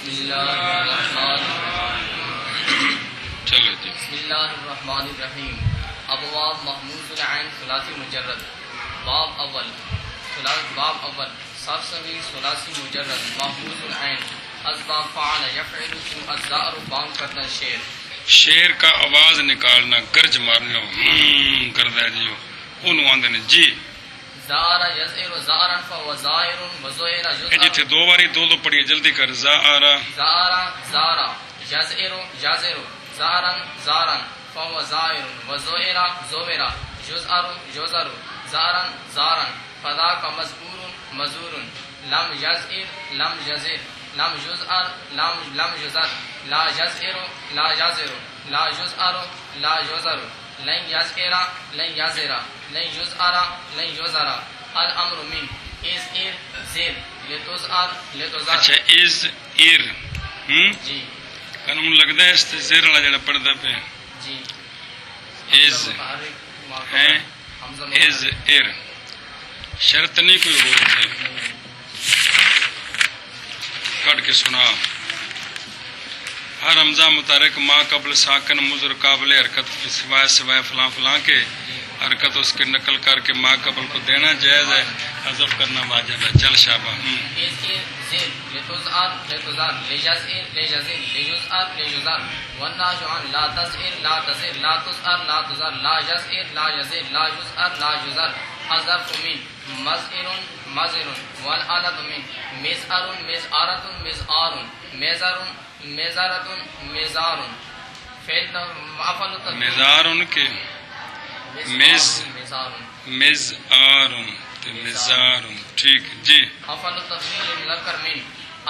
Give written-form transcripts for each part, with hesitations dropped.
چلو جی. بسم اللہ الرحمن الرحیم. ابواب محمود العین ثلاثی مجرد. باب اول صرصوی ثلاثی مجرد محمود العین اسباب فعل یفعل الزائر بام کرنا شعر. شعر کا آواز نکالنا، گرج مارنا کردا ہے جی، انہوں آندے نے جی. زار یزئر زارا فهو زائر وزئر جتھے یزئر. دو باری دو پڑھیے جلدی کر. زارا زارا یزئر یزئر زارا زارا فهو زائر وزئر زوئر یزئر یزئر زارا زارا فذاك مذکور مزور. لم یزئر لم یزئر لم یزئر لم یزئر لا یزئر لا یزئر لا یزئر لا یزئر لن یزئر لن یزئر لن یزئر لن یزئر. الامر من از ایر زیر لتزئر لتزئر. اچھا از ایر جی قانون لگتا ہے اس تے زیر والا جڑا پڑھدا پہ جی از ہے از ایر شرط نہیں کوئی ہو تھے. کٹ کے سنا. ہر حمزہ متحرک ما قبل ساکن مضر قابل حرکت کے سوائے فلاں فلاں کے حرکت اس کے نقل کر کے ما قبل کو دینا جائز ہے، حذف کرنا واجب ہے. چل شابہ. لا تزئر لا تزئر لا تزئر لا تزئر لا یزئر لا یزئر لا یزئر لا یزئر. الظرف من مزئر مزئر والعدد من مزئر مزئرة مزئار مزر مزارة مزار. فعل افعل مزار ان کے مزار مزار مزار. ٹھیک جی. افعل تفضیل مذکر من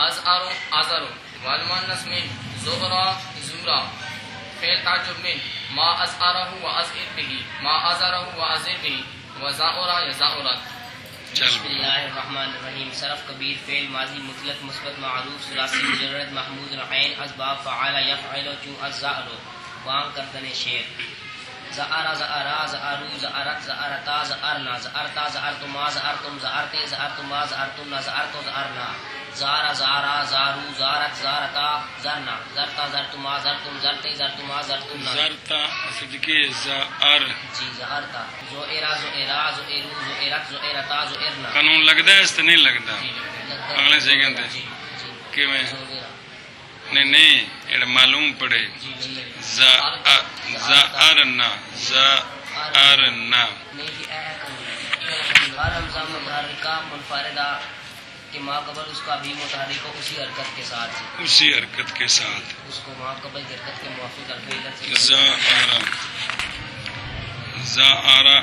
ازعر ازر والمؤنث من زہرا زورا. فعل تعجب من ما ازعرہ وازئر به ما ازعرہ وازئر به وزائر یزائرات. بسم اللہ الرحمن الرحیم. صرف کبیر فعل ماضی مطلق مثبت معروف ثلاثی مجرد محمود العین اسباب فعل یفعل چون الزائر وام کردن شعر. زائر زائرا زائرو زائرت زائرتا زائرنا زائرتا زائرتما زائرتم زائرتے زائرتما زائرتمنا زائرتو زائرنا. زارا زارا زارو زارت زارتا زرنا زرتا زرتما زرتم زرتے زرتما زرتمنا زرتا صدقی زار. جی زہرتا. زوئرا زوئرا زوئرو زوئرت زوئرتا زوئرنا. قانون لگتا ہے اس تے نہیں لگتا اگلے سیکنڈ تے جی کہ میں زوئرا نہیں یہ معلوم پڑے. زارنا زارنا نہیں جی ہر حمزہ متحرکہ منفردہ کہ ما قبل اس کا بھی متحرک ہو اسی حرکت کے ساتھ اسی حرکت کے ساتھ اس کو ما قبل کی حرکت کے موافق الفعل سے زارا زارا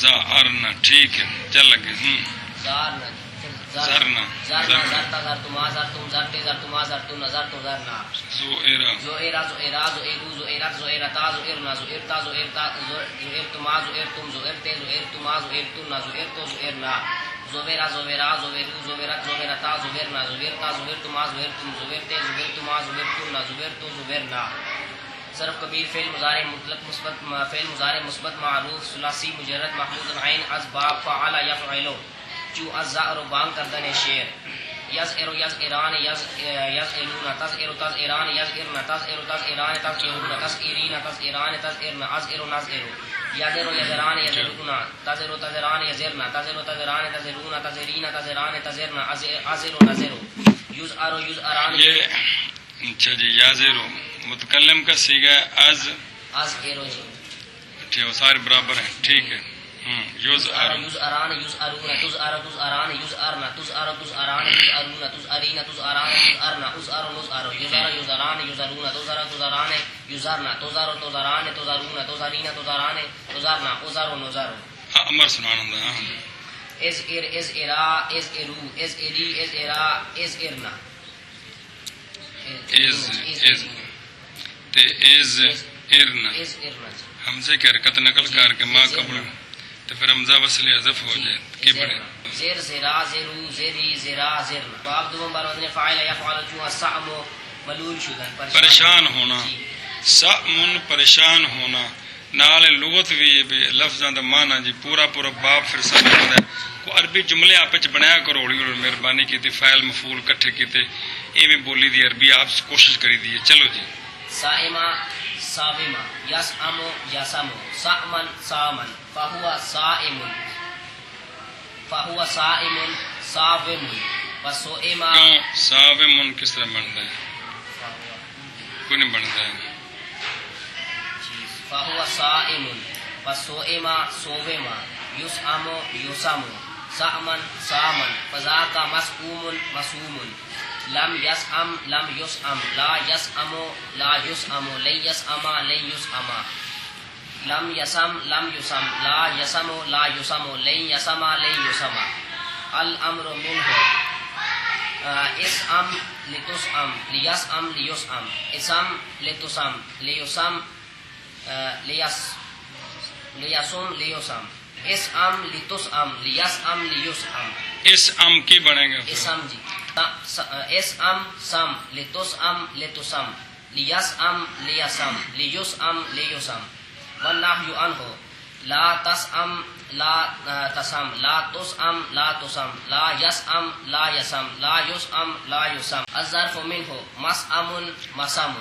زارنا. ٹھیک ہے چل لگے. زارنا زرنا زرنا زرتا زرتما زرتم زرتے زرتما زرتم نظرتو زرنا. زوئرا زوئرا زوئرا زوئرو زوئرت زوئرتا زوئرنا زوئرتا زوئرتا زوئرتما زوئرتم زوئرتے زوئرتما زوئرتمنا زوئرتو زوئرنا. زویرا زویرا زویرو زویرت زویرتا زویرنا زویرتا زویرتما زویرتم زویرتے زویرتما زویرتمنا زویرتو زویرنا. صرف کبیر فعل مضارع مطلق مثبت فعل مضارع مثبت معروف ثلاثی مجرد محمود العین اسباب فعل یفعل چو الزائر بان کردن شعر. یزئر یزئران یزئلون تزئر تزئران یزئرن تزئر تزئران تزئرون تزئرین تزئران تزئرن ازئر نزئر. یزر یزران یزرون تزر تزران یزرنا تزر تزران تزرون تزرین تزران تزرنا ازر نزر. یزعر یزعران یہ اچھا جی. یازرو متکلم کا صیغہ از ایرو جی. ٹھیک ہے سارے برابر ہیں. ٹھیک ہے. یزعر یزعران یزعرون تزعر تزعران یزعرنا تزعر تزعران یزعرون تزعرین تزعران تزعرنا ازعر نزعر. یزعر یزعران یزعرون تزعر تزعران یزعرنا تزعر تزعران تزعرون تزعرین تزعران تزعرنا ازعر نزعر. امر سنانا دا. از ار از ارا از ارو از اری از ارا از ارنا. از ارنا حمزے کی حرکت نقل کر کے ما قبل تو پھر حمزہ وصل حذف ہو جائے کی بڑے. زیر زرا زرو زری زرا زرنا. باب دوم بار وزن فاعل یفعل چون الصعم ملول شدن پریشان ہونا. صعم پریشان ہونا. نال لغت بھی لفظاں دا معنی جی پورا باب پھر سمجھ ہے کو عربی جملے آپ بنایا کرو ہولی ہولی مہربانی کی فاعل مفعول کٹھے کیتے ایویں بولی دی عربی آپ کوشش کری دی چلو جی سائما صابما یسعم یسم صعما صامن فہو صائم فہو صائم صاوم وصوئما کیوں صاوم کس طرح بنتا ہے کوئی نہیں بنتا ہے فہو صائم وصوئما صوما یسعم یسم صعما صامن فذاک مسعوم مسوم لم یسعم لم یسعم لا یسعم لا یسعم لن یسعم لن یسعم لم یسم لم یسم لا یسم لا یسم لن یسم لن یسم الامر منه اسعم لتسعم لیسعم لیسعم اسم لتسم لیسم لیسم لیسم اسعم لتسعم لیسعم لیسعم اس ام کی بنے گا اسم جی اسعم سم لتسعم لتسم لیسعم لیسم لیسعم لیسم والنهي عنه لا تسعم لا تسم لا تسعم لا تسم لا يسعم لا يسم لا يسعم لا يسم الظرف منه مسعم مسام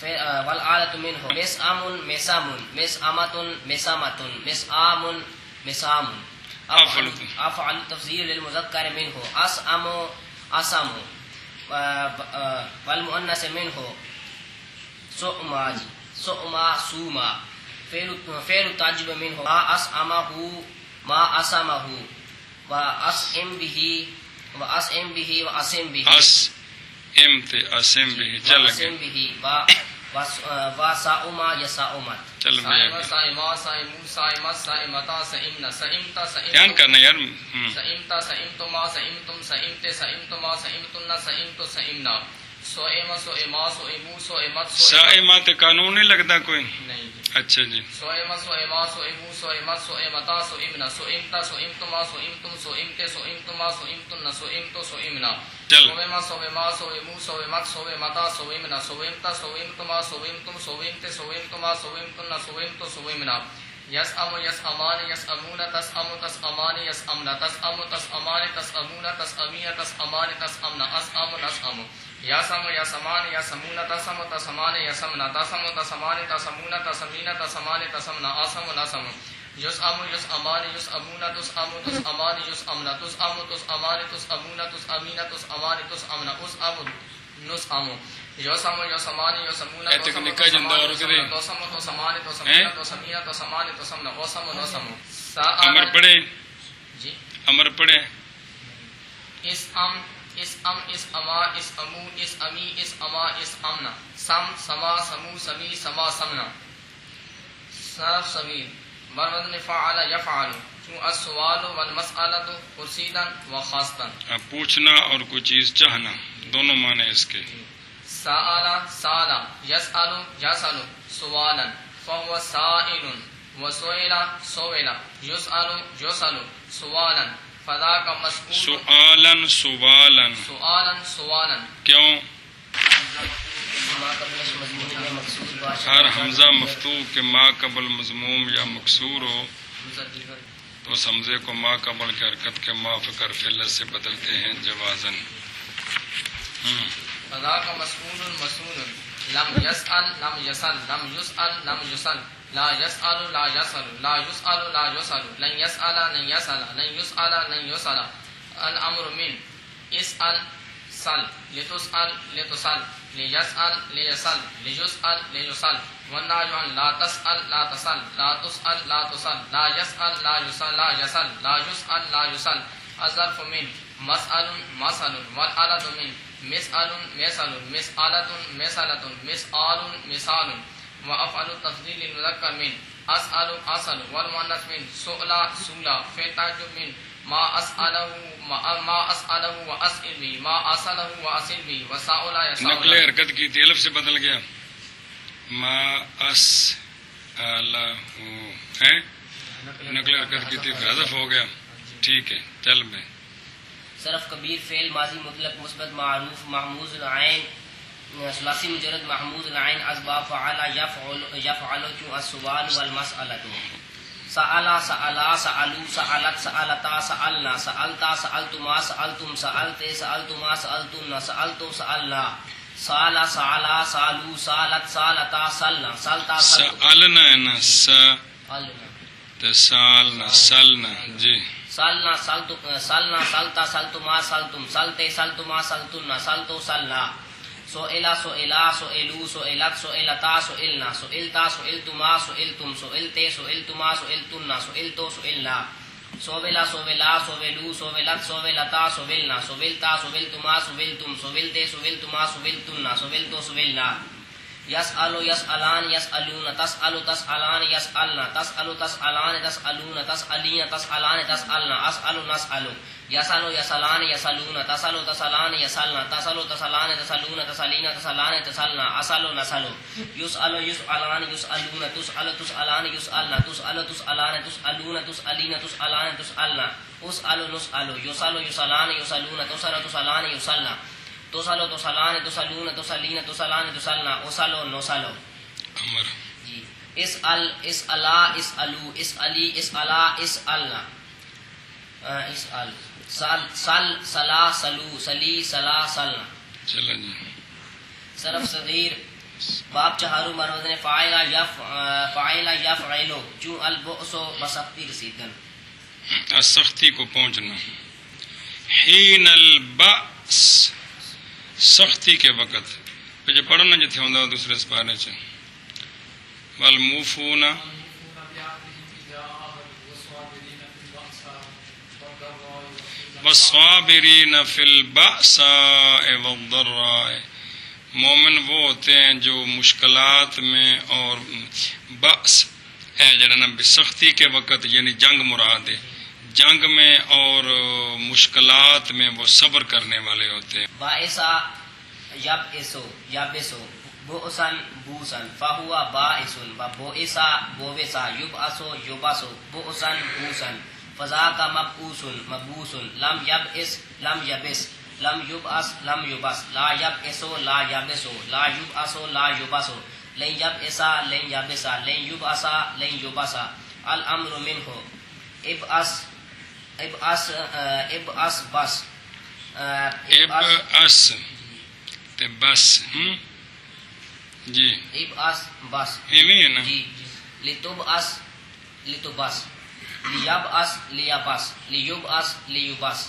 والآلة منه مسعم مسام مسعمة مسامة مسعام مسام أفعل تفضيل للمذكر منه أسعم أسم والمؤنث منه سؤما سؤما سوما فعل تعجب منه ما أسعمه ما أسمه وأسئم به وأسئم به وأسم به اس ام تے اسم بھی چل وأسم به وساؤما يساؤمت چل سائما بھائی سائما سائمو سائمت سائمتا سائمنا سائمتا دھیان کرنا یار سائمتا سائمتما سائمتم سائمتے سائمتما سائمتن سائمتو سائمنا سوئما سوئما سوئمو سوئمت سائمات قانون نہیں لگتا کوئی نہیں اچھا جی سوئما سوئما سوئمو سوئمت سوئمتا سوئمنا سوئمتا سوئمتما سوئمتم سوئمتے سوئمتما سوئمتن سوئمتو سوئمنا چل سوئما سوئما سوئمو سوئمت سوئمتا سوئمنا سوئمتا سوئمتما سوئمتم سوئمتے سوئمتما سوئمتن سوئمتو سوئمنا یسعم یسعمان یسعمون تسعم تسعمان یسعمن تسعم تسعمان تسعمون تسعمین تسعمان تسعمن اسعم نسعم یسم یسمان یسمون تسم تسمان یسمن تسم تسمان تسمون تسمین تسمان تسمن اسم نسم یسعم یسعمان یسعمون تسعم تسعمان یسعمن تسعم تسعمان تسعمون تسعمین تسعمان تسعمن اسعم نسعم یسم یسمان یسمون تسم تسمان تسمین تسمان تسمن اسم نسم امر پڑھے جی امر پڑھے اسعم اسعم اسعما اسعمو اسعمی اسعما اسعمنا سم سما سمو سمی سما سمنا صرف سمیر برمضن فعل یفعل چون السوال والمسئلۃ قصیدا و خاصتا پوچھنا اور کوئی چیز چاہنا دونوں معنی اس کے سأل سال یسأل یسأل سوالا فهو سائل وسئل سئل یسأل یسأل سوالا فذاک مسئول سؤالن سوالن سؤالا سوالا کیوں ما قبلش مضمون میں مقصود باشد ہر حمزہ مفتوح کے ما قبل مضموم یا مکسور ہو تو حمزے کو ما قبل کے حرکت کے ما فکر فعل سے بدلتے ہیں جوازن فذاک مسئول مسئول لم یسأل لم یسأل لم یسأل لم یسأل لا يسأل لا يسأل لا يسأل لا يسأل لن يسأل لن يسأل لن يسأل لن يسأل الأمر من اسأل سل لتسأل لتسأل ليسأل ليسأل ليسأل ليسأل والنهي عن لا تسأل لا تسأل لا تسأل لا تسأل لا يسأل لا يسأل لا يسأل لا يسأل لا يسأل الظرف من مسأل مسأل والآلة من مسأل مسأل مسألة مسألة مسآل مسال وأفعل تفضيل المذكر من أسأل أسأل والمؤنث من سؤلا سولا فعل تعجب من ما أسأله وأسئل به ما أسأله وأسئل به وسأل يسأل نقل حرکت کی تھی الف سے بدل گیا ما اسأله ہے نقل حرکت کی تھی حذف ہو گیا ٹھیک ہے چل میں صرف کبیر فعل ماضی مطلق مثبت معروف محموز العین ثلاثی مجرد محمود العین اسباب فعل یفعل چون السؤال والمسألة سألا سألا سألو سألت سألتا سألنا سألتا سألتما سألتم سألتے سألتما سألتن سألتو سألنا سالا سالا سالو سالت سالتا سلنا سلتا سألنا ہے نا سألنا سالنا سلنا جی سلنا سلنا سلتا سلتما سلتم سلتے سلتما سلتن سلتو سلنا سئلا سئلا سئلو سئلت سئلتا سئلنا سئلتا سئلتما سئلتم سئلتے سئلتما سئلتن سئلتو سئلنا سویلا سویلا سویلو سویلت سویلتا سویلنا سویلتا سویلتما سویلتم سویلتے سویلتما سویلتن سویلتو سویلنا یسألو یسألان یسألون تسألو تسألان یسألنا تسألو تسألان تسألون تسألین تسألان تسألنا أسألو نسألو یسألو یسألان یسألون تسألو تسألان یسألنا تسألو تسألان تسألون تسألین تسألان تسألنا أسألو نسألو یسألو یسألان یسألون تسألو تسألان یسألنا تسألو تسألان تسألون تسألین تسألان تسألنا أسألو نسألو یسألو یسألان یسألون تسألو تسألان یسألنا تسألو تسألان تسألون تسألین تسألان تسألنا أسألو نسألو امر جی اسأل اسألا اسألو اسألی اسألا اسألنا اسأل سل سلا سلو سلی سلا سلنا چلو جی صرف صغیر باب چہارو مروزن فاعلا یفعلو چون البؤسو بسختی رسیدن سختی کو پہنچنا حین البأس سختی کے وقت پہ پڑھنا جتھے ہوندا دوسرے سپارے چ والموفون والصابرین فی البأساء والضراء مومن وہ ہوتے ہیں جو مشکلات میں اور بأس ہے جڑا سختی کے وقت یعنی جنگ مراد ہے جنگ میں اور مشکلات میں وہ صبر کرنے والے ہوتے ہیں باعثا یبعثو یبعثو بؤسن بوسن فہوا باعثن بوئسا بووسا یبعثو یبعثو بؤسن بوسن فذاک مبعوثن مبعوثن لم یبعث لم یبعث لم یبعث لم یبعث لا یبعثو لا یبعثو لا یبعثو لا یبعثو لن یبعثا لن یبعثا لن یبعثا لن یبعثا الامر منہ ابعث ابعث ابعث بس ابعث تے بس جی ابعث بس ایویں ہے نا جی لتبعث لتبعث لیبعث لیبعث لیبعث لیبعث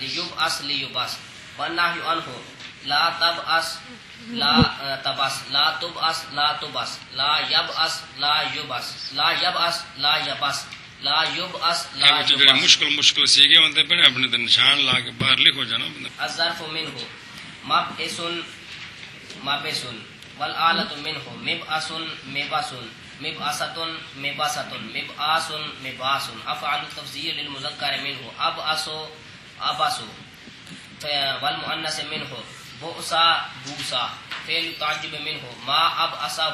لیبعث لیبعث والنهی عنہ لا تبعث لا تبعث لا تبعث لا تبعث لا یبعث لا یبعث لا یبعث لا یبعث لا یبعث لا یبعث مشکل سیکھے ہوتے ہیں اپنے تے نشان لا کے باہر لکھو جانا بندہ الظرف منہ مبعث مبعث والآلۃ منہ مبعث مبعث مبعثۃ مبعثۃ مبعاث مبعاث افعل تفضیل للمذکر منہ ابعث ابعث والمؤنث منہ بؤسا بوسا فعل تعجب منہ ما ابعثہ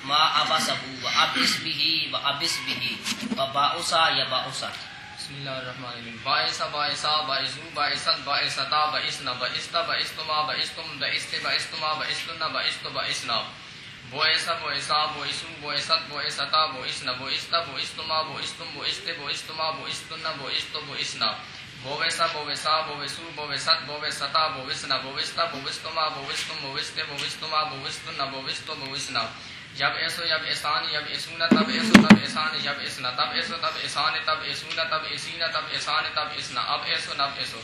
ما ابعثہ وابس به وابس به وباؤسا یباؤسا بسم اللہ الرحمن الرحیم باعث باعثا باعثو باعثت باعثتا باعثنا باعثتا باعثتما باعثتم باعثت باعثتما باعثتن باعثت باعثنا بوئسا بوئسا بوئسو بوئست بوئستا بوئسنا بوئستا بوئستما بوئستم بوئست بوئستما بوئستن بوئست بوئسنا بوئسا بوئسا بوئسو بوئست بوئستا بوئسنا بوئستا بوئستما بوئستم بوئست بوئستما بوئستن بوئست بوئسنا جب ایسو جب ایسان جب ایسون تب ایسو تب ایسان جب ایسنا تب ایسو تب ایسان تب ایسون تب ایسین تب ایسان تب ایسنا اب ایسو نب ایسو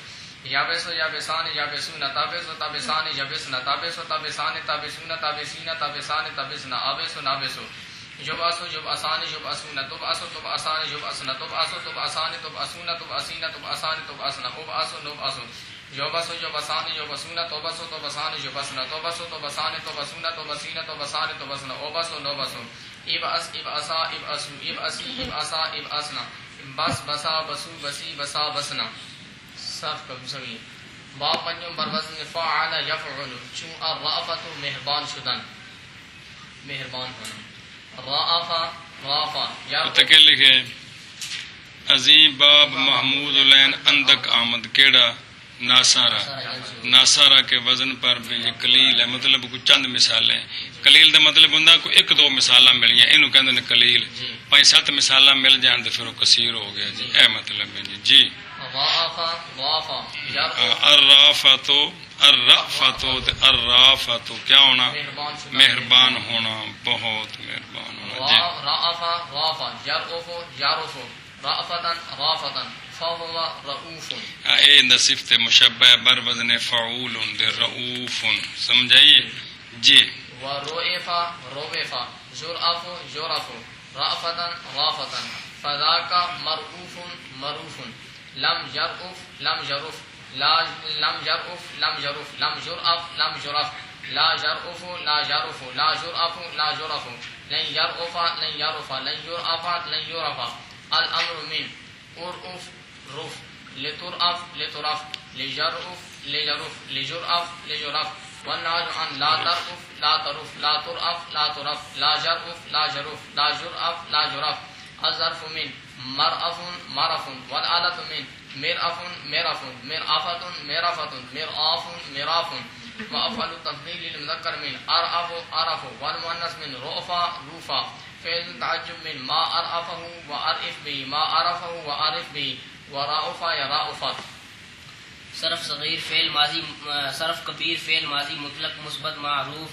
جب ایسو جب ایسان جب ایسون تب ایسو تب ایسان جب ایسنا تب ایسو تب ایسان تب ایسون تب ایسین تب ایسان تب ایسنا اب ایسو نب ایسو جب اسو جب آسان جب اسون تب اسو تب آسان جب اسنا تب اسو تب آسان تب اسون تب اسین تب آسان تب اسنا اب اسو نب اسو جب اسو جب آسان جب اسون تب اسو تب آسان جب اسنا تب اسو تب آسان تب اسون تب اسین تب آسان تب اسنا اب اسو نب اسو ابعث ابعثا ابعثو ابعثی ابعثا ابعثنا بس بسا بسو بسی بسا بسنا صرف کم سوی باب پنجم بر وزن فعل یفعل چون الرأفت مہربان شدن مہربان ہونا رافا رافا تکے لکھے عظیم باب محمود العین اندک آمد کیڑا ناصارہ، ناصارہ کے وزن پر بھی یہ قلیل ہے، مطلب کوئی چند مثالیں. قلیل دا مطلب ہوندا کوئی ایک دو مثالاں ملیاں، اینو کہندے نے قلیل. 5-7 مثالاں مل جان تے پھر وہ کثیر ہو گیا جی. اے مطلب ہے جی. جی ضعف ضعف جرف الرافۃ، الرافۃ الرافۃ کیا ہونا؟ مہربان شدہ، مہربان ہونا، بہت مہربان ہونا. جی رأف رأف جرف جرف رأفتن رافتا فهو رؤوف. اے صفت مشبہ بر وزن فعول دے رؤوف. سمجھائیے جی. ورؤف رؤف جرف جرف رأفتا رافتا فذاك مرؤوف مرؤوف. لم يرؤف لم يرؤف لا لم يرؤف لم يرؤف لم يرأف لم يرأف لا يرؤف لا يرؤف لا يرأف لا يرأف لن يرؤف لن يرؤف لن يرأف لن يرأف. الأمر من أرؤف رف لترأف لترأف لجرؤف لجرؤف لجرأف لجرأف. والنهي عن لا ترؤف لا ترؤف لا ترأف لا ترأف لا جرؤف لا جرؤف لا جرأف لا جرأف. الظرف من مرأف مرف والآلة من مرأف مرف مرأفة مرفة مرآف مراف. وأفعل التفضيل للمذكر من أرأف أرف والمؤنث من رؤفا روفا. فعل تعجب من ما أرأفه وأرئف به ما عرفه وأعرف به ورأف يرأفت. صرف صغیر فعل ماضی، صرف کبیر فعل ماضی مطلق مثبت معروف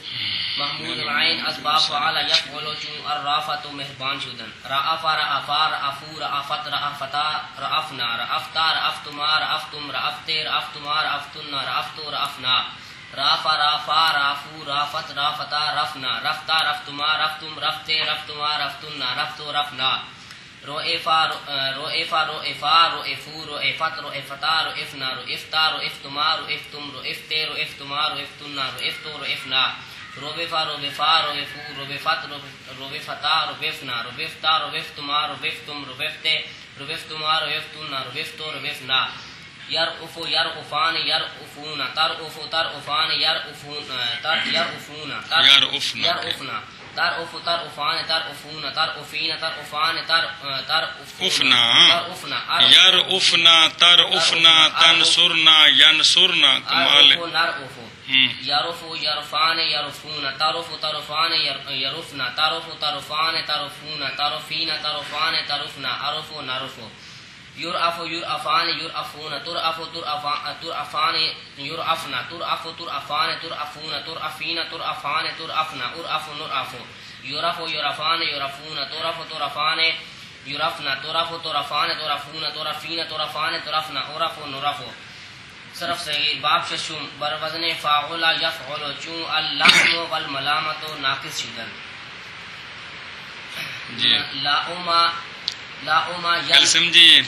محمود العین اسباب فعل یفعل چون الرافت مہربان شدن. رأف رأفا رأفو رأفت رأفتا رأفنا رأفتا رأفتما رأفتم رأفتے رأفتما رأفتن رأفتو رأفنا. راف رافا رافو رافت رافتا رفنا رفتا رفتما رفتم رفتے رفتما رفتن رفتو رفنا. رؤفا رؤفا رؤفا رؤفو رؤفت رؤفتا رؤفنا رؤفتا رؤفتما رؤفتم رؤفتے رؤفتما رؤفتن رؤفتو رؤفنا. رؤفا رؤفا رؤفو رؤفت رؤفتا رؤفنا رؤفتا رؤفتما رؤفتم رؤفتے رؤفتما رؤفتن رؤفتو رؤفنا. يرؤف يرؤفان يرؤفون ترؤف ترؤفان يرؤفون يرؤفون يرؤفنا ترؤف ترؤفان ترؤفون ترؤفين ترؤفان ترؤفنا يرؤفنا ترؤفنا تنصرنا ينصرنا. کمال. نرؤف يرؤف يرفان يرفون ترؤف ترفان يرفنا ترؤف ترفان ترفون ترفين ترفان ترفنا أرف نرف. يرأف يرأفان يرأفون ترأف ترأفان يرأفنا ترأف ترأفان ترأفون ترأفين ترأفان ترأفنا أرأف نرأف. يرأف يرأفان يرأفون ترأف ترأفان يرأفنا ترأف ترأفان ترأفون ترأفين ترأفان ترأفنا أرأف نرأف. صرف صغیر باب ششم بر وزن فاعل یفعل چون اللحم والملامت ناقص شدن. جی لا اما کل سمجھیے.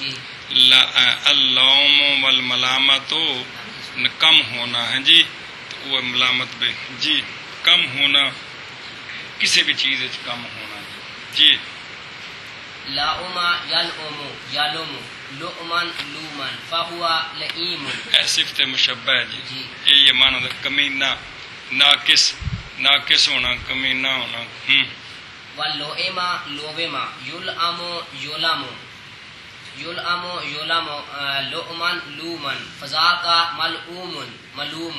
اللوم والملامت کم ہونا ہے جی، تو وہ ملامت بھی جی کم ہونا، کسی بھی چیز کم ہونا جی. لا اما یلعم یلم لؤمن لومن فہوا لئیم. صفت مشبہ ہے جی. یہ معنی کمینہ، ناقص، ناقص ہونا، کمینہ ہونا. واللؤم لوما یلعم یلم یلعم یلم لؤمن لومن فذاک ملعوم ملوم.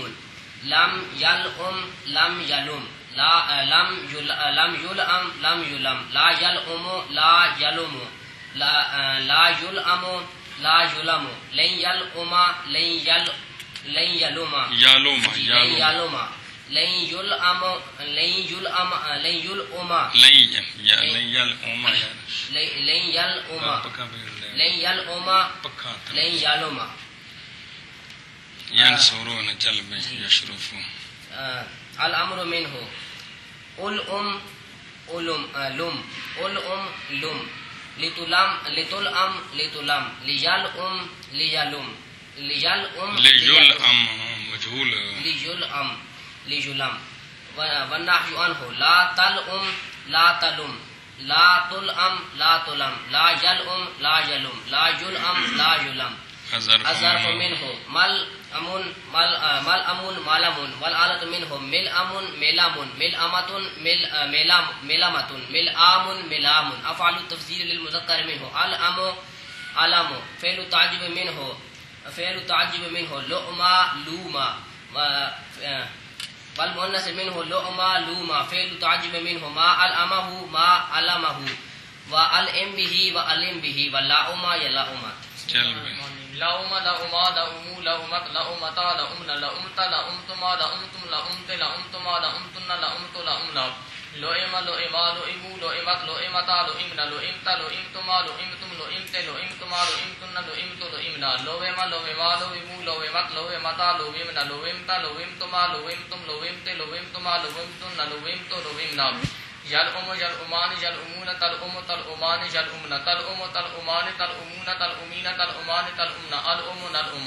لم یلعم لم یلم لم یلعم لم یلم لا یلعم لا یلم لا یلعم لا یلم لن یلعم لن یلم یلم لن یلعم لن یلعم لن یلعم لن یلعم لن یلم. ینصرون جلب یشرفون. الامر منه الام علم لم الام لم لتلم لتلم لتلم ليلم ليلم ليلم لیلعم مجهول ليلم ليلم. والنهي عنه لا تلم لا تلم لا تلم لا تلم لا يلم لا يلم لا يلم لا يلم. الظرف منه مل امون مل امون ملمون والآلة منه مل امون ملامون مل امتون مل ملام ملامتون مل آمون ملامون. افعل التفسير للمذكر منه الامو علم فعل تعجب منه فعل تعجب منه لؤما لوما والمؤنث منه لؤما لوما فعل تعجب منه ما ألأمه ما علمه وألئم به وألم به واللائما يلائمات. چل بھائی لأم لأما لأمو لأمت لأمتا لأمن لأمت لأمتما لأمتم لأمت لأمتما لأمتن لأمت لأمنا لؤم لؤما لؤمو لؤمت لؤمتا لؤمن لؤمت لؤمتما لؤمتم لؤمت لؤمتما لؤمتن لؤمت لؤمنا لؤم لؤما لؤمو لؤمت لؤمتا لؤمن لؤمت لؤمتما لؤمتم لؤمت لؤمتما لؤمتن لؤمت لؤمنا يلؤم يلؤمان يلؤمون تلؤم تلؤمان يلؤمن تلؤم تلؤمان تلؤمون تلؤمين تلؤمان تلؤمن ألؤم نلؤم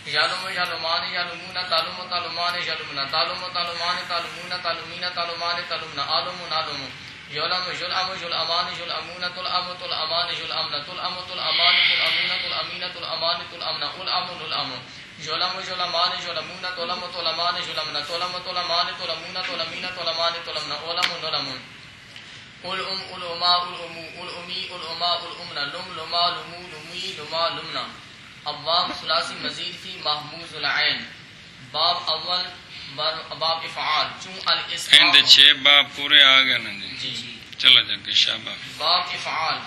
يلؤم يلؤمان يلؤمون تلؤم تلؤمان يلؤمن تلؤم تلؤمان تلؤمون تلؤمين تلؤمان تلؤمن ألؤم نلؤم يلؤم يلؤم يلؤمان يلؤمون تلؤم تلؤمان يلؤمن تلؤم تلؤمان تلؤمون تلؤمين تلؤمان تلؤمن ألؤم نلؤم يلؤم يلؤمان يلؤمون تلؤم تلؤمان يلؤمن تلؤم تلؤمان تلؤمون تلؤمين تلؤمان تلؤمن ألؤم نلؤم الأم الأماء الأمو الأمي الأماء الأمنا لم لما لمو لمي لما لمنا. ابواب ثلاثی مزید فی محموز العین. باب اول باب افعال چون الاسلام ہند 6 باب پورے آ گئے نا جی جی. چلو جا شاباش. باب افعال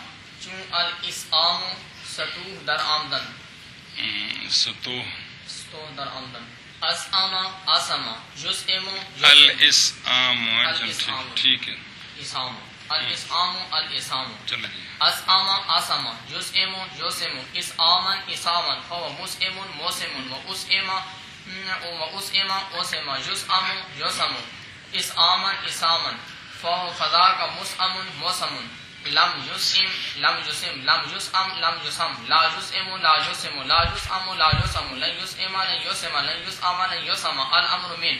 چون الاسلام ستوہ در آمدن ستوہ در آمدن اساما اسما یسعم الاسعام ٹھیک ہے اسام الاسعام الاسام. چلو جی اسعم اسما یسعم یسعم اسعاما اساما فهو مسعم موسم واسعم واسعم اسما یسعم یسعم اسعاما اساما فهو فذاك مسعم موسم لم يسعم لم يسعم لم يسعم لم يسعم لا يسعم لا يسعم لا يسعم لا يسعم لن يسعم لن يسعم لن يسعم لن يسعم الامر من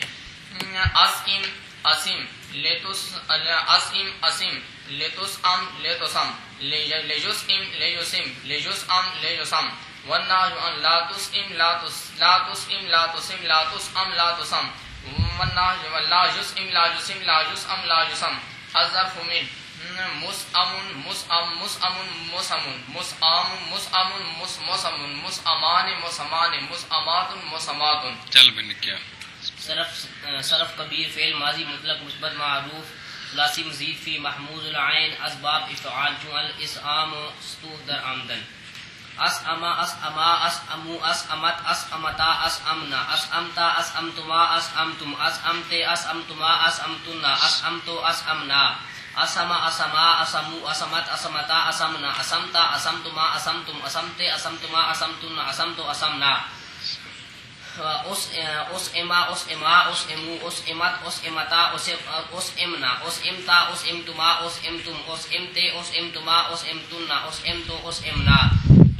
اسعم اسم لیتس اسم اسم لیتسعم لیتسعم لیسعم لیسعم لیسعم لیسعم والنهي عن لا تسعم لا تسعم لا تسعم لا تسعم لا تسعم والنهي لا يسعم لا يسعم لا يسعم لا يسعم. الظرف من مسعم مسعم مسعم مسعم مسعم مسعم مسعم مسعمان مسعمان مسعمات مسعمات. چل بن کیا صرف کبیر فعل ماضی مطلق مثبت معروف ثلاثی مزید فی محموز العین. اسباب افعال چون الاسعام ستوہ در آمدن اسعما اسعما اسعمو اسعمت اسعمتا اسعمنا اسعمتا اسعمتما اسعمتم اسعمتے اسعمتما اسعمتنا اسعمتو اسعمنا اسما اسما اسمو اسمت اسمتا اسمنا اسمتا اسمتما اسمتم اسمتے اسمتما اسمتن اسمتو اسمنا اسئما اسئما اسئمو اسئمت اسئمتا اسئمنا اسئمتا اسئمتما اسئمتم اسئمتے اسئمتما اسئمتن اسئمتو اسئمنا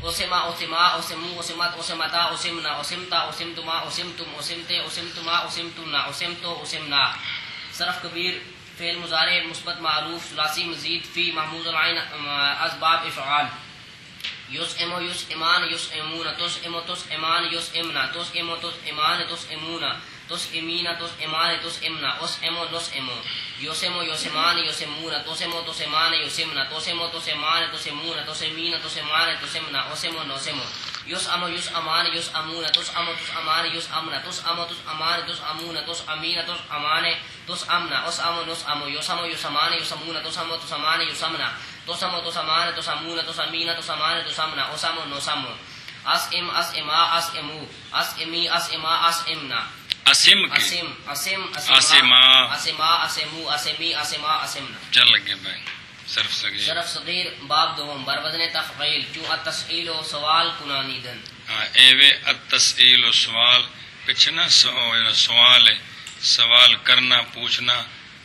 اسما اسما اسمو اسمت اسمتا اسمنا اسمتا اسمتما اسمتم اسمتے اسمتما اسمتن اسمتو اسمنا. صرف کبیر فعل مضارع مثبت معروف ثلاثی مزید فی محموز العین. اسباب افعال یسعم یسعمان یسعمون تسعم تسعمان یسعمنا تسعم تسعمان تسعمون تسعمین تسعمان تسعمنا اسعم نسعم یسعم یسعمان یسعمون تسعم تسعمان یسعمنا تسعم تسعمان تسعمون تسعمین تسعمان تسعمنا اسعم نسعم یسعم یسعمان یسعمون تسعم تسعمان یسعمنا تسعم تسعمان تسعمون تسعمین تسعمان تسعمنا اسعم نسعم یسعم یسعمان یسعمون تسعم تسعمان یسعمنا تسعم تسعمان تسعمون تسعمین تسعمان تسعمنا اسعم نسعم اسعم اسعما اسعمو اسعمی اسعما اسعمنا اسم کی اسم اسم اسما اسما اسمو اسمی اسما اسمنا. چل لگے بھائی صرف صغیر صرف صغیر باب دوم بر وزن تفعیل چون التسئیل و سوال کنانیدن. ایوے التسئیل و سوال پچھنا سوال ہے سوال کرنا پوچھنا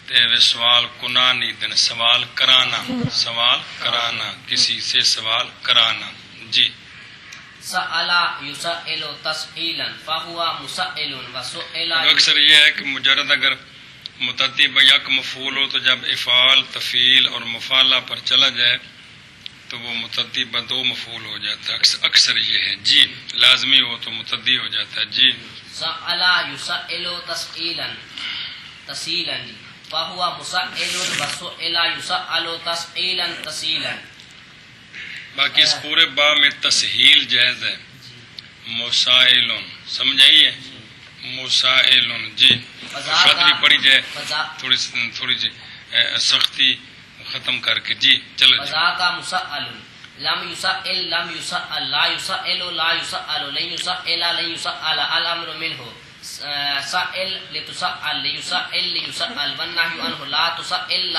ایوے سوال کنانیدن سوال کرانا کسی سے سوال کرانا. جی سألا یسأل تسئیلا فہو مسئل وسئلا. اکثر یہ ہے کہ مجرد اگر متعدی یک مفعول ہو تو جب افعال تفعیل اور مفعلہ پر چلا جائے تو وہ متعدی بدو مفعول ہو جاتا ہے. اکثر یہ ہے. جی لازمی ہو تو متعدی ہو جاتا ہے. جی سألا یسأل تسئیلا تسئیلا فہو مسئل وسئلا یسأل تسئیلا تسئیلا. باقی اس پورے باب میں تسہیل جائز ہے مسائلون سمجھائیے مسائلون جی شادری پڑی جائے تھوڑی سی سختی ختم کر کے جی چلو جی فذاک مسئل لم يسأل لم يسأل لا يسأل لا يسأل لن يسأل لن يسأل الامر منه سائل لتسأل ليسأل ليسأل والنهي عنه لا تسأل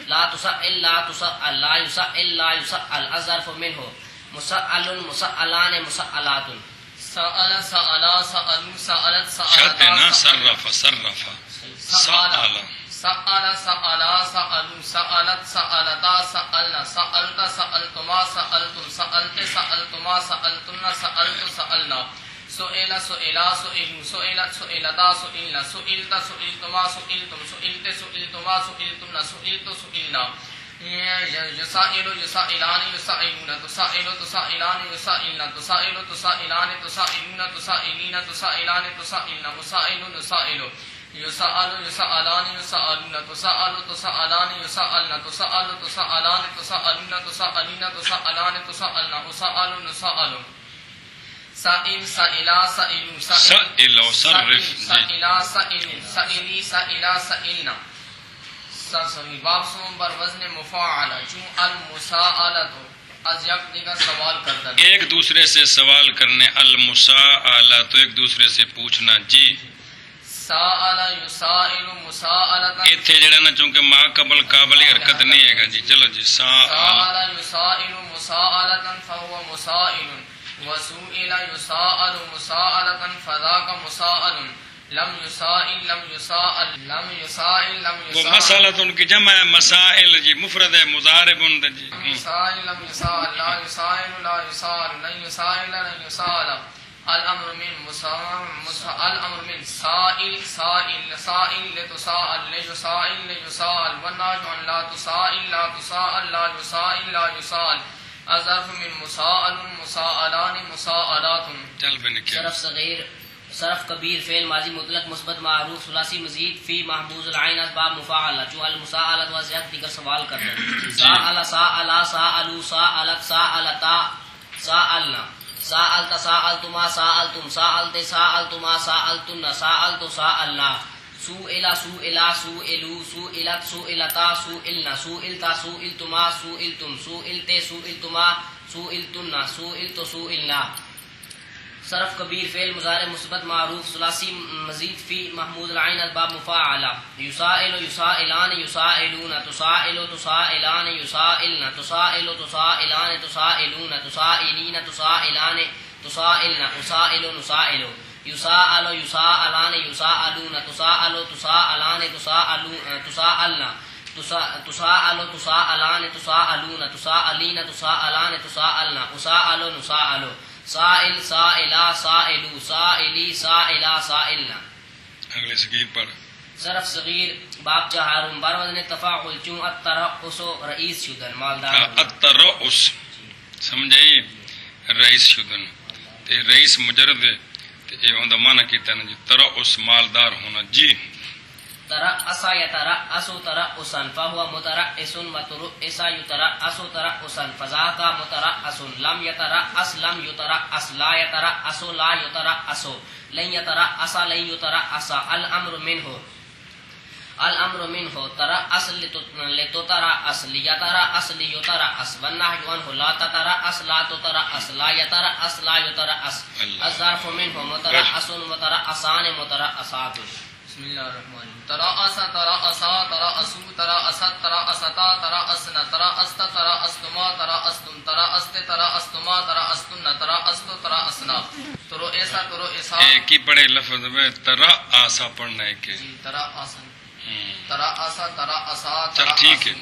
لا تسأل لا تسأل لا يسأل لا يسأل الظرف منه مسأل مسألان مسألات سأل سألا سألوا سألت شرط ہے نا سألتا صرف سأل سأل سألا سألوا سألت سألتا سألنا سألت سألتما سألتم سألت سألتما سألتن سألت سألنا سئل سئلا سئلوا سئلت سئلتا سئلنا سئلت سئلتما سئلتم سئلت سئلتما سئلتن سئلت سئلنا يسائل يسائلان يسائلون تسائل تسائلان يسائلن تسائل تسائلان تسائلون تسائلين تسائلان تسائلن مسائل نسائل يسأل يسألان يسألون تسأل تسألان يسألن تسأل تسألان تسألون تسألين تسألان تسألن أسأل نسأل سائل سائلا سائلوا سائل و صرف سائلا سائل سائلی سائلا سائلنا باب سوم بر وزن مفاعل چون المساءلت از یک دیگر سوال کردن ایک دوسرے سے سوال کرنے المساءلہ تو ایک دوسرے سے پوچھنا جی سائل یسائل مساءلتا ایتھے جڑا نا چونکہ ما قبل قابل حرکت نہیں ہے گا جی چلو جی سائل یسائل مساءلتا فهو مسائل وسئل يسائل مساءلتا فذاك مسائل لم يسائل لم يسائل لم يسائل لم وہ يسائل مسئلہ تو ان کی جمع ہے مسائل جی مفرد ہے مضارب جی يسائل لم يسائل لا يسائل لا يسائل لن يسائل لن يسائل الامر من الامر من سائل سائل سائل لتسائل ليسائل ليسائل والنهي عن لا تسائل لا تسائل لا يسائل لا يسائل الظرف من مسائل مسائلان مسائلات چل بے نکل صرف صغیر صرف کبیر فعل ماضی مطلق مثبت معروف ثلاثی مزید فی محفوظ العین اسباب مفاعلہ جو المساءلۃ و زیادہ دیگر سوال کرنا سائل سائلا سائلوا سائلت سائلتا سائلنا سائلت سائلتما سائلتم سائلت سائلتما سائلتن سائلت سائلنا سئل سئلا سئلوا سئلت سئلتا سئلنا سئلت سئلتما سئلتم سئلت سئلتما سئلتن سئلت سئلنا صرف کبیر فعل مضارع مثبت معروف ثلاثی مزید فی محمود العین الباب مفاعلہ یسائل یسائلان یسائلون تسائل تسائلان یسائلن تسائل تسائلان تسائلون تسائلین تسائلان تسائلن اسائل نسائل یسائل یسائلان یسائلون تسائل تسائلان تسائلن تسائل تسائلان تسائلون تسائلین تسائلان تسائلن اسائل نسائل سائل سائلا سائلو سائلی سائلا سائلنا اگلے صغیر پڑھ صرف صغیر باب جہارم بر وزن تفاعل چون الترأس رئیس شدن مالدار الترأس سمجھائیے رئیس شدن تے رئیس مجرد تے اے ہوندا معنی کیتا نا جی ترأس مالدار ہونا جی ترأس يترأس ترأسا فهو مترأس وترأس يترأس ترأسا فذاك مترأس لم يترأس لم يترأس لا يترأس لا يترأس لن يترأس لن يترأس الأمر منه ترأس لتترأس ليترأس ليترأس والنهي عنه لا تترأس لا تترأس لا يترأس لا يترأس الظرف منه مترأس مترأسان مترأسات بسم اللہ الرحمن الرحیم ترأس ترأسا ترأسو ترأست ترأستا ترأسنا ترأست ترأستما ترأستم ترأست ترأستما ترأستن ترأست ترأسنا ترؤسا ترؤسا ایک ہی پڑھے لفظ میں ترأسا پڑھنا ہے کہ ترأسا ترأسا ترأسا چل ٹھیک ہے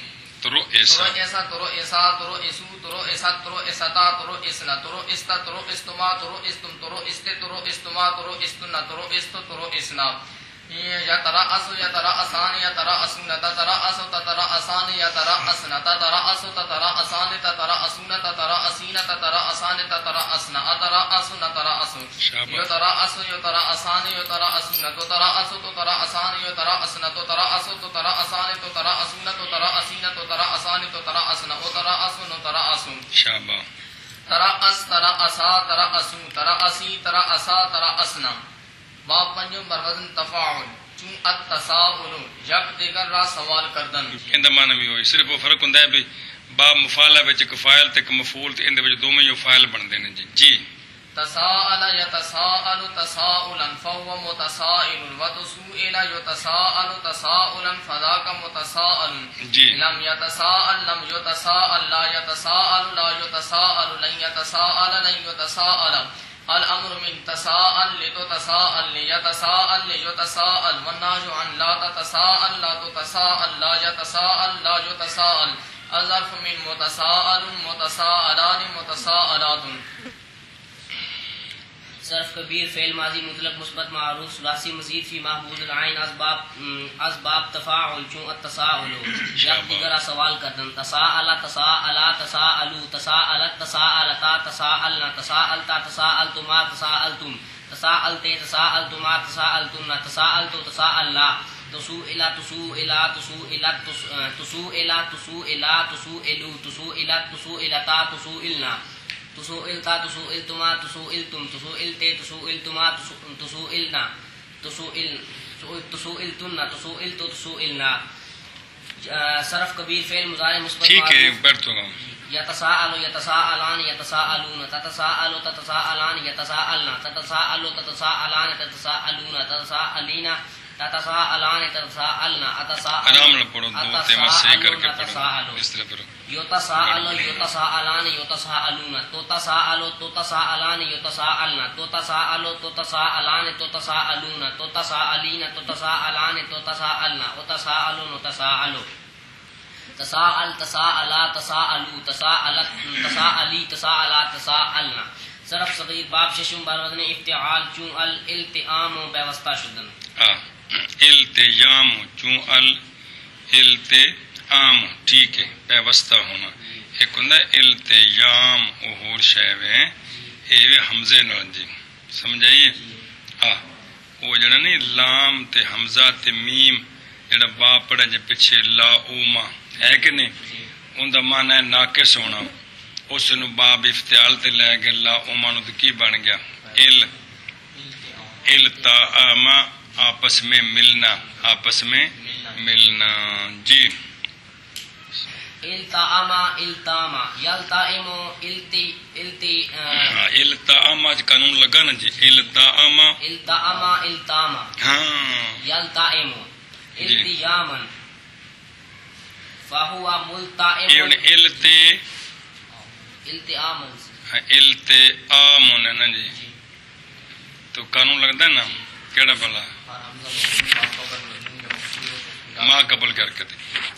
ترؤسا ترؤسا ترؤسا ترؤسو ترؤسا ترؤستا ترؤسنا ترؤستا ترؤستما ترؤستم ترؤست ترؤستما ترؤستن ترؤست ترؤسنا يترأس يترأسان يترأسون تترأس تترأسان يترأسن تترأس تترأسان تترأسون تترأسين تترأسان تترأسن أترأس نترأس يترأس يترأسان يترأسون تترأس تترأسان يترأسن تترأس تترأسان تترأسون تترأسين تترأسان تترأسن أترأس نترأس شابه ترأس ترأسا ترأسو ترأسی ترأسا ترأسنا. باب پنجم بر وزن تفاعل چون التساؤل یک دیگر را سوال کردن. اندا معنی بھی ہوئی صرف وہ فرق ہوندا ہے بھی باب مفعلہ وچ ایک فاعل تے ایک مفعول تے اندے وچ دوویں جو فاعل بندے نے جی. تساءل يتساءل تساؤلا فهو متسائل وتسئل يتساءل تساؤلا فذاك متساءل. جی لم يتساءل لم يتساءل لا يتساءل لا يتساءل لن يتساءل لن يتساءل. الامر من تساءل لتتساءل ليتساءل ليتساءل والنهي عن لا تتساءل لا تتساءل لا يتساءل لا يتساءل. الظرف من متساءل متساءلان متساءلات. صرف کبیر فعل ماضی مطلق مثبت معروف ثلاثی مزید فی محمود العین اسباب تفاعل چون التساؤل یک دیگر سوال کردن. تساءل تساءلا تساءلوا تساءلت تساءلتا تساءلنا تساءلتا تساءلتما تساءلتم تساءلت تساءلتما تساءلتن تساءلت تساءلنا تسوئل تسوئلا تسوئلت تسوئلا تسوئلا تسوئلوا تسوئلت تسوئلتا تسوئلنا تسوئلتا تسوئلتما تسوئلتم تسوئلت تسوئلتما تسوئلنا تسوئلتن تسوئلت تسوئلنا. صرف کبیر فعل مضارع مثبت ٹھیک ہے بیٹھو گا. یتساءل یتساءلان یتساءلون تتساءل تتساءلان یتساءلنا تتساءل تتساءلان تتساءلون تتساءلین تتساءلان تتساءلنا آرام نہ پڑھو دو تیمہ صحیح کر کے پڑھو اس طرح پڑھو. یتساءل یتساءلان یتساءلون تتساءل تتساءلان یتساءلنا تتساءل تتساءلان تتساءلون تتساءلین تتساءلان تتساءلنا وتساءلون تساءلوا تساءل تساءلا تساءلوا تساءلت تساءلی تساءلا تساءلنا. صرف صغیر باب ششم بر وزن افتعال چون الالتئام بیوستہ شدن. التیام چون الالتئام ٹھیک ہے پیوستہ ہونا. ایک ہوندا التیام اور شے وے اے حمزے نال جی سمجھائیے. ہاں وہ جڑا نہیں لام تے حمزہ تے میم جڑا با پڑھا جے پیچھے لا اوما ہے کہ نہیں ان دا معنی ہے ناقص ہونا. اس نو باب افتعال تے لے گئے لا اوما نو تے کی بن گیا التئام آپس میں ملنا آپس میں ملنا جی. التئام التام یلتئم التئام قانون لگا نا جی. التئام التئم التام ہاں یلتئم التیاما فہو ملتئم التئام التئام نا جی. تو قانون لگتا ہے نا کیڑا بلا ماں قبل کر کے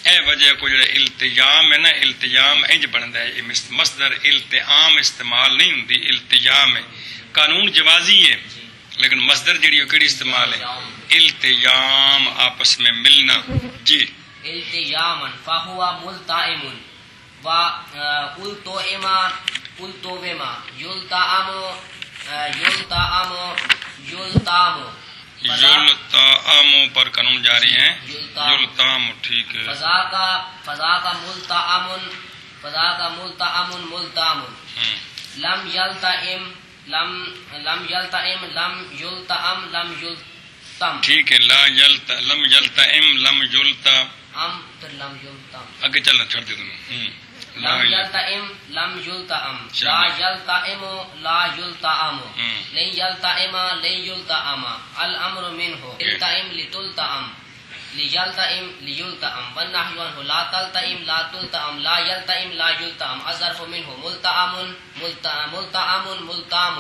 اے وجہ کو جڑا التیام ہے نا التیام انج بنتا ہے مصدر التئام استعمال نہیں ہوندی. التیام ہے قانون جوازی ہے لیکن مصدر جڑی کیڑی استعمال ہے التیام آپس میں ملنا جی. التیاما فہو ملتئم و التئما التوما یلتئم یلتئم یلتام یلتئم پر قانون جاری ہیں یلتام ٹھیک ہے. فذاک ملتئم ملتام لم یلتئم لم یلتئم لم یلتئم لم یلتم ٹھیک ہے. لا لم یلتئم لم یلتم لم یلتم آگے چلنا چھوڑ دے تم. لم یلتئم لم یلتئم لا یلتئم لا یلتئم لن یلتئم لن یلتئم الامر منه التئم لتلتئم لیلتئم لیلتئم والنهی عنه لا تلتئم لا تلتئم لا یلتئم لا یلتئم الظرف منه ملتئم ملتئم ملتام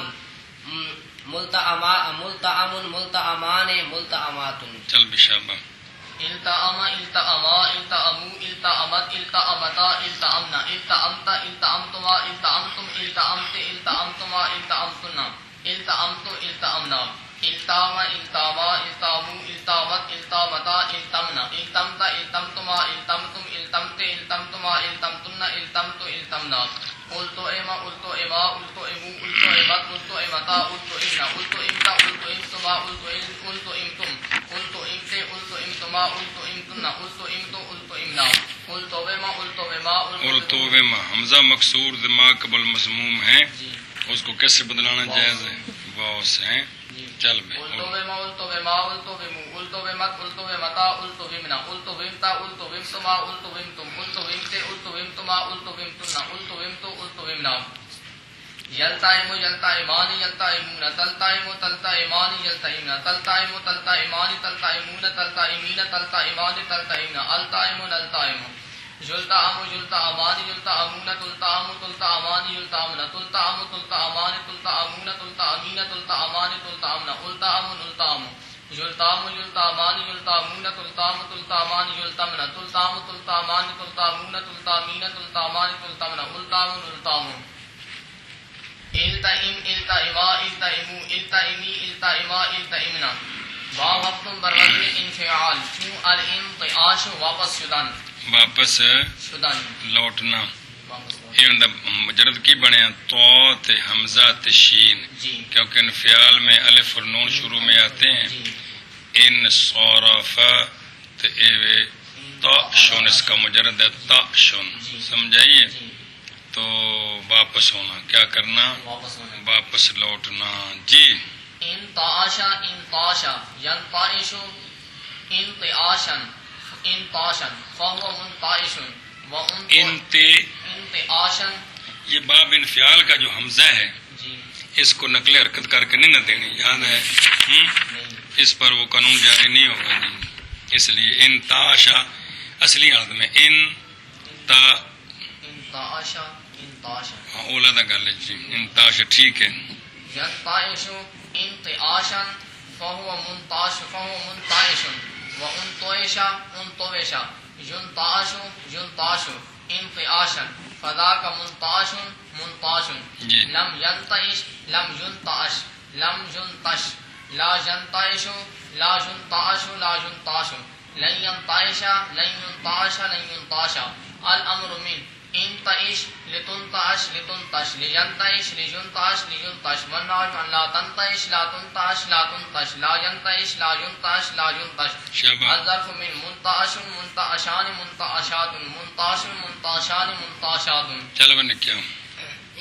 ملتئم ملتئمان ملتئمات. چل بشابہ. التأم التأما التأمو التأمت التأمتا التأمنا التأمت التأمتما التأمتم التأمت التأمتما التأمتنا التأمت التأمنا التام التاما التامو التامت التامتا التمنا التمت التمتما التمتم التمت التمتما التمتن التمت التمنا قلت اما قلت اما قلت امو قلت امت قلت امتا قلت امنا قلت امتا قلت امتما قلت امتم قلت امت قلت امتما قلت امتن قلت امت قلت امنا التوما حمزہ مکسور دماغ قبل مضموم ہے، اس کو کیسے بدلانا جائز ہے؟ واو سے ہیں. چل بھائی يلتئم يلتئمان يلتئمون تلتئم تلتئمان يلتئمن تلتئم تلتئمان تلتئمون تلتئمين تلتئمان تلتئمن التئم التئم يلتئم يلتئمان يلتئمون تلتئم تلتئمان يلتئمن تلتئم تلتئمان تلتئمون تلتئمين تلتئمان تلتئمن التئم التئم يلتئم يلتئمان يلتئمون تلتئم تلتئمان يلتئمن تلتئم تلتئمان تلتئمون تلتئمين تلتئمان تلتئمن التئم التئم التئم التئما التئمو التئمی التئما التئمنا واو وقت بروزن انفعال چون الانطعاش واپس شدن لوٹنا. یہ مجرد کی بنے تو تے حمزہ تے شین، کیونکہ انفعال میں الف اور نون شروع میں آتے ہیں. ان صرف تے ایوے تا شون، اس کا مجرد ہے تا شون، سمجھائیے. تو واپس ہونا، کیا کرنا؟ واپس لوٹنا. جی انطعاشا انطاشا ینطعشو انطعاشا انطاشا فهو منطعش انطعاشا. یہ باب انفعال کا جو حمزہ ہے اس کو نقل حرکت کر کے نہیں نہ دینی، یاد ہے؟ اس پر وہ قانون جاری نہیں ہوگا جی. اس لیے انطعاشا اصلی حالت میں انطعاشا اولا دا گل جی انطعاشا ٹھیک ہے. ینطعشو انطعاشا فهو منطعش وانطعشا انطوشا ينطعشو ينطعشو انطعاشا فذاك منطعش منطعش. لم ينطعش لم ينطعش لم ينطش لا ينطعش لا ينطعش لا ينطعش لن ينطعش لن ينطعش لن ينطعش. الامر من انطعش لتنطعش لتنطش لينطعش لينطعش لينطش والنهي عن لا تنطعش لا تنطعش لا تنطش لا ينطعش لا ينطعش لا ينطش. الظرف من منطعش منطعشان منطعشات منطعش منطعشان منطعشات. چلو بنے کیا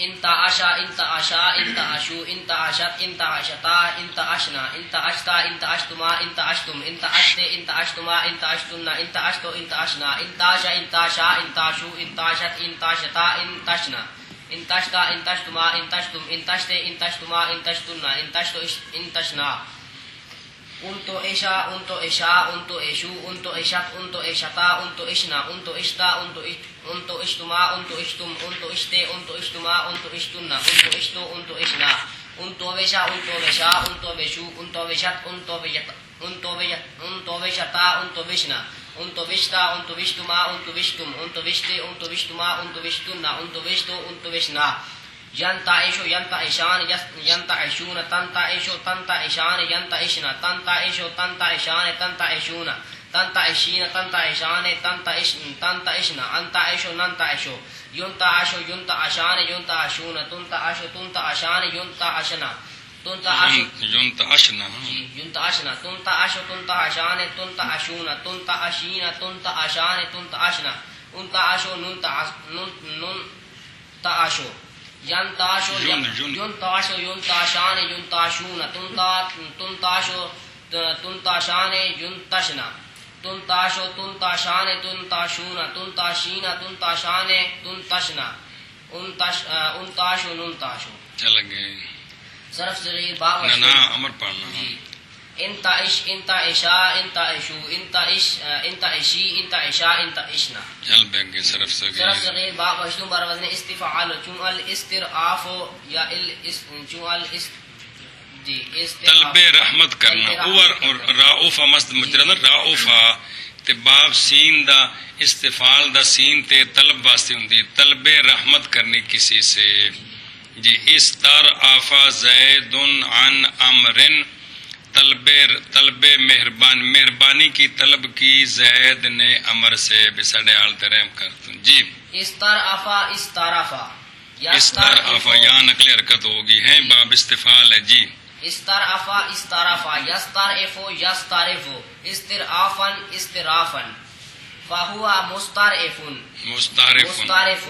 انطعشا انطعشا انطعشو انطعشت انطعشتا انطعشنا انطعشتا انطعشتما انطعشتم انطعشت انطعشتما انطعشتن انطعشتو انطعشنا انطعشا انطعشا انطعشو انطعشت انطعشتا انطعشنا انطعشتا انطعشتما انطعشتم انطعشت انطعشتما انطعشتن انطعشتو انطعشنا. انتو ایشا انتو ایشا انتو ایشو انتو ایشت انتو ایشتا انتو ایشنا انتو ایشتا انتو اشتما انتو اشتم انتو اشتے انتو اشتما انتو اشتن انتو اشتو انتو اشنا انتو ویشا انتو ویشا انتو ویشو انتو ویشت انتو ویشتا انتو ویشتا انتو ویشنا انتو ویشتا انتو ویشتما انتو ویشتم انتو ویشتے انتو ویشتما انتو ویشتن انتو ویشتو انتو ویشنا. ينطعشو ينطعشان ينطعشون تنطعشو تنطعشان ينطعشنا تنطعشو تنطعشان تنطعشون تنطعشين تنطعشان تنطعشنا انطعشو ننطعشو ينطعشو ينطعشان ينطعشون تنطعشو تنطعشان ينطعشنا ينطعشنا ينطعشنا تنطعشو تنطعشان تنطعشون تنطعشين تنطعشان تنطعشنا انطعشو ننطعشو ينطعشو ينطعشو ينطعشان ينطعشون تنطعشو تنطعشان ينطعشنا تنطعشو تنطعشان تنطعشون تنطعشين تنطعشان تنطعشنا انطعشو ننطعشو. چل گئے صرف صغیر با نا امر پڑھنا. انطعش انطعشا انطعشو انطعش انطعشی انطعشا انطعشنا. چل بگے صرف صرف صغیر با مشتوم بر وزن استفعال چون الاسترعاف یا طلب رحمت کرنا. اور راؤفا مست مجرد راؤفا تے باب سین دا استفعال دا سین تے طلب واسطے ہوندی طلب رحمت کرنی کسی سے جی. استرعفا زید عن امر طلب مہربانی کی طلب کی زید نے امر سے بسڑے حالت رحم کر جی. استرعفا استرعفا استرعفا یہاں نقل حرکت ہوگی ہے باب استفعال ہے جی. استرعفا استرعفا یسترعفو یسترعفو استرعافا استرعافا فهو مسترئف مستعرف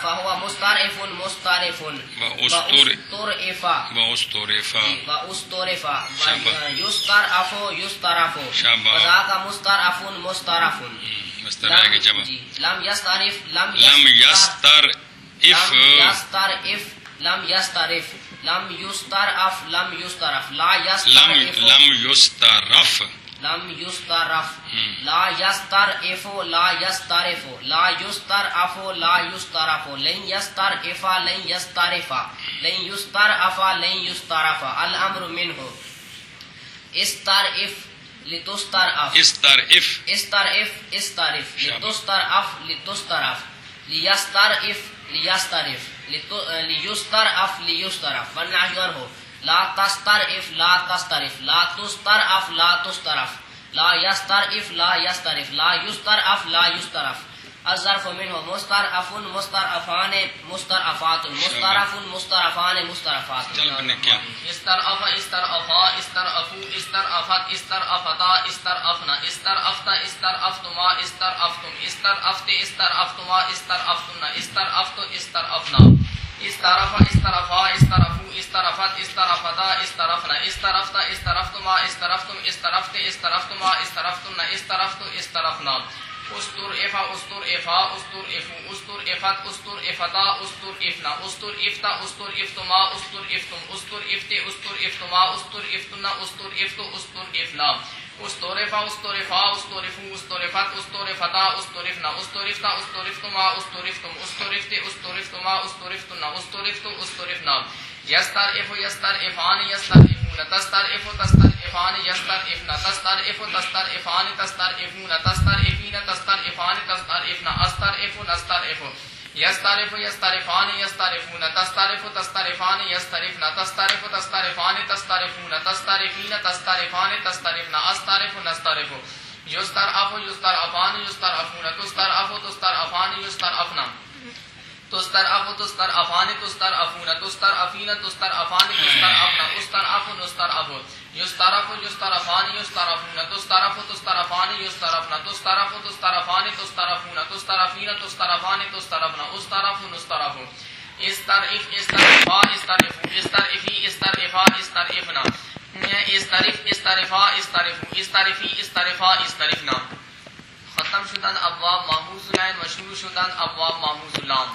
فهو مسترئف مسترئف واسترف واسترف شابه. يسترأف يسترف شابه. وذاك مسترأف مسترف مستر آگے جب جی لم يسترف لم يسترف لم يسترف لم يسترف لم يسترف لا لم يسترف يسترف لم يسترف لا يسترف لا يسترف لا يسترف لا يسترف لن يسترف لن يسترف لن يسترف لن يسترف الامر منه استرف لتسترف استرف استرف استرف لتسترف لتسترف ليسترف ليسترف ليسترف ليسترف والنهي عنه لا تسترف لا تسترف لا تسترف لا تسترف لا يسترف لا يسترف لا يسترف لا يسترف الظرف منه مسترف مسترفان مسترفات مسترف مسترفان مسترفات چل بنے کیا استرأف استرأفا استرأفو استرأفت استرأفتا استرأفنا استرأفت استرأفتما استرأفتم استرأفت استرأفتما استرأفتن استرأفت استرأفنا استرف استرفا استرفو استرفت استرفتا استرفنا استرفت استرفتما استرفتم استرفت استرفتما استرفتن استرفت استرفنا استرئف استرئفا استرئفو استرئفت استرئفتا استرئفنا استرئفت استرئفتما استرئفتم استرئفت استرئفتما استرئفتن استرئفت استرئفنا استرف استرفا استرفو استرفت استرفتا استرفنا استرفت استرفتما استرفتم استرفت استرفتما استرفتن استرفت استرفنا يسترئف يسترئفان يسترئفون تسترئف تسترئفان يسترئفن تسترئف تسترئفان تسترئفون تسترئفين تسترئفان تسترئفن استرئف نسترئف يسترف يسترفان يسترفون تسترف تسترفان يسترفن تسترف تسترفان تسترفون تسترفين تسترفان تسترفن استرف نسترف يسترأف يسترأفان يسترأفون تسترأف تسترأفان يسترأفن تسترأف تسترأفان تسترأفون تسترأفين تسترأفان تسترأفن استرأف نسترأف يسترف يسترفان يسترفون تسترف تسترفان يسترفن تسترف تسترفان تسترفون تسترفين تسترفان تسترفن استرف نسترف استرئف استرئفا استرئفو استرئفي استرئفا استرئفنا استرئف استرئفا استرئفو استرئفي استرئفا استرئفنا ختم شدن ابواب محموز العین و شروع شدن ابواب محموز اللام